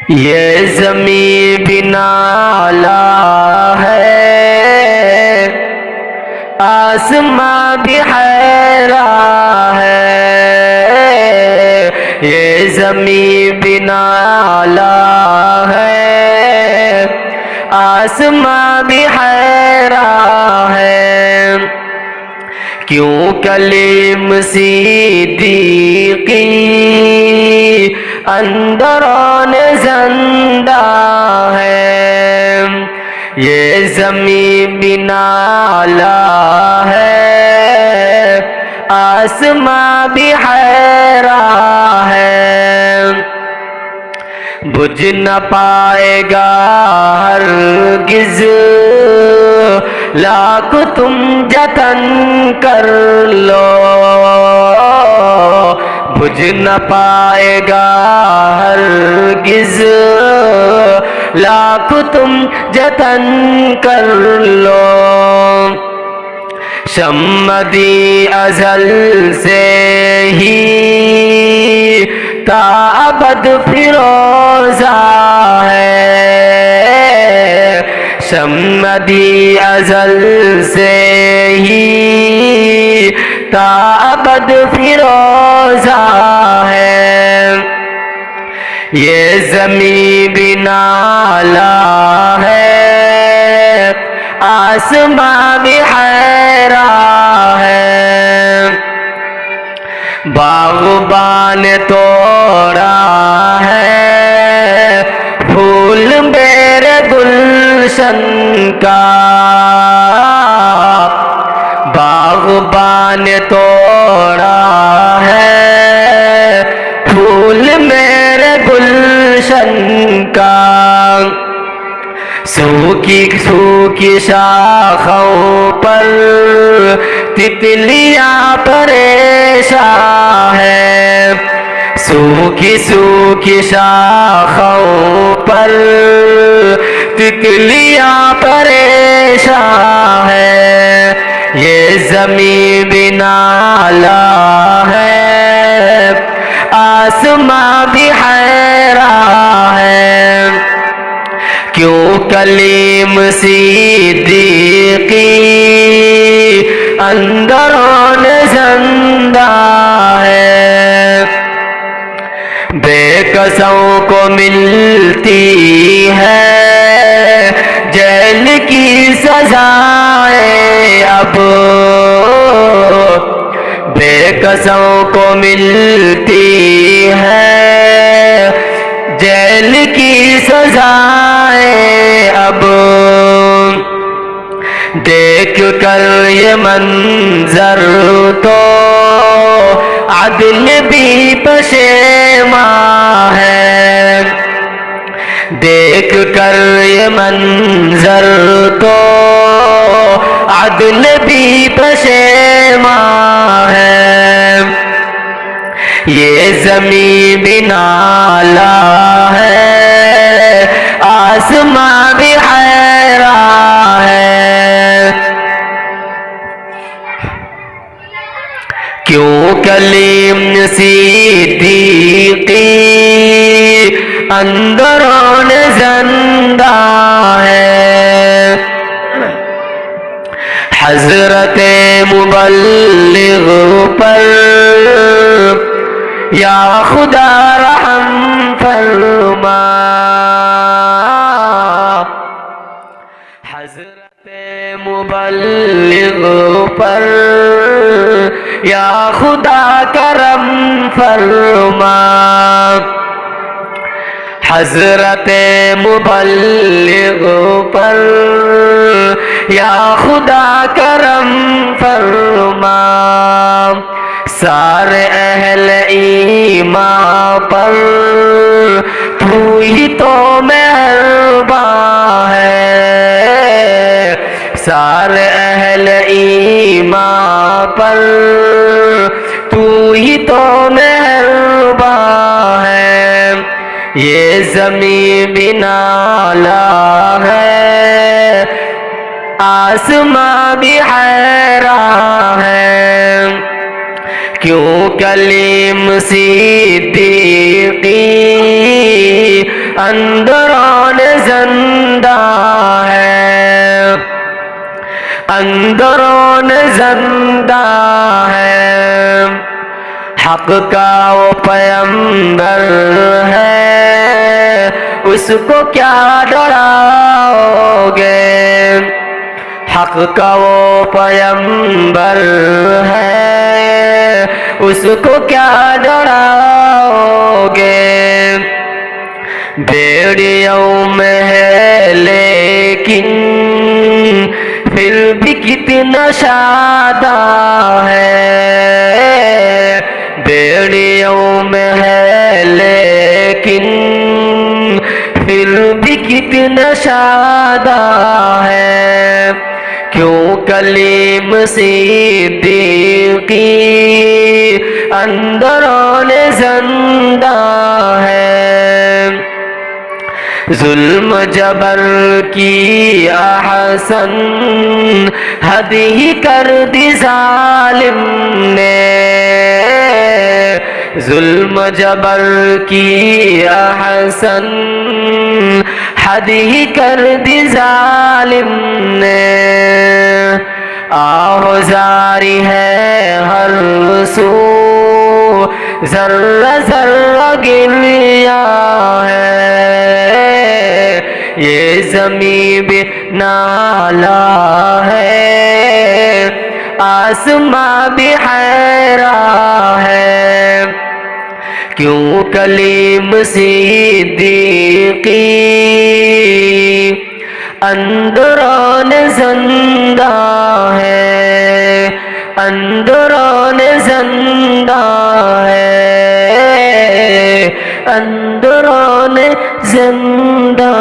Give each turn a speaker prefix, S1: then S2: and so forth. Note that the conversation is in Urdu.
S1: یہ زمین بھی نالا ہے، آسماں بھی حیران ہے، یہ زمین بھی نالا ہے، آسماں بھی حیران ہے، کیوں کلیم صدیقی اندرون زندہ ہے، یہ زمین بھی نالا ہے، آسماں بھی حیران ہے، بجھ نہ پائے گا ہرگز لاکھ تم جتن کر لو، بجھ نہ پائے گا ہرگز لاکھ تم جتن کر لو، شمدی ازل سے ہی تا ابد فیروزہ ہے، شمدی ازل سے ہی تا ابد فیروزہ ہے، یہ زمین بھی نالا ہے، آسماں بھی حیران ہے، باغبان توڑا ہے پھول میرے گلشن کا، باغبان توڑا ہے پھول میرے گلشن کا، سوکھی سوکھی شاخوں پر تتلیاں پریشان ہے، سوکھی سوکھی شاخوں پر تتلیاں پریشان ہے، یہ زمین بھی نالا ہے، آسماں بھی حیران ہے، کیوں کلیم صدیقی اندرون زندہ ہے، بے کسوں کو ملتی ہے جیل کی سزائیں اب، بے کسوں کو ملتی ہے جیل کی سزائیں اب، دیکھ کر یہ منظر تو عدل بھی پشیماں ہے، دیکھ کر یہ منظر تو عدل بھی پشیماں ہے، یہ زمین بھی نالا ہے، آسماں بھی حیران ہے، کیوں کلیم صدیقی اندرون زندہ ہے، حضرت مبلغ پر یا خدا رحم فرما، حضرت مبلغ پر یا خدا کرم فرما، حضرت مبلغ پر یا خدا کرم فرما، سارے اہل ایمان پر تو ہی تو مہربان ہے، سارے اہل ایمان پر تو ہی تو مہربان ہے، یہ زمین بھی نالا ہے، آسماں بھی حیران ہے، کیوں کلیم صدیقی اندرون زندہ ہے، اندرون زندہ ہے، حق کا وہ پیغمبر ہے، اس کو کیا ڈراؤ گے؟ حق کا وہ پیغمبر ہے، اس کو کیا ڈراؤ گے؟ بیڑیوں میں ہے لیکن پھر بھی کتنا شادہ ہے، بیڑیوں میں ہے لیکن پھر بھی کتنا شادہ ہے، کیوں کلیم صدیقی اندرون زندہ ہے، ظلم جبر کی احسن حد ہی کر دی ظالم نے، ظلم جبر کی احسن حد ہی کر دی ظالم نے، آہوزاری ہے ہر سو ذرہ ذرہ گریا ہے، یہ زمین بھی نالا ہے، آسماں بھی حیران ہے، کیوں کلیم صدیقی اندرون زندہ ہے، اندرون زندہ ہے، اندرون زندہ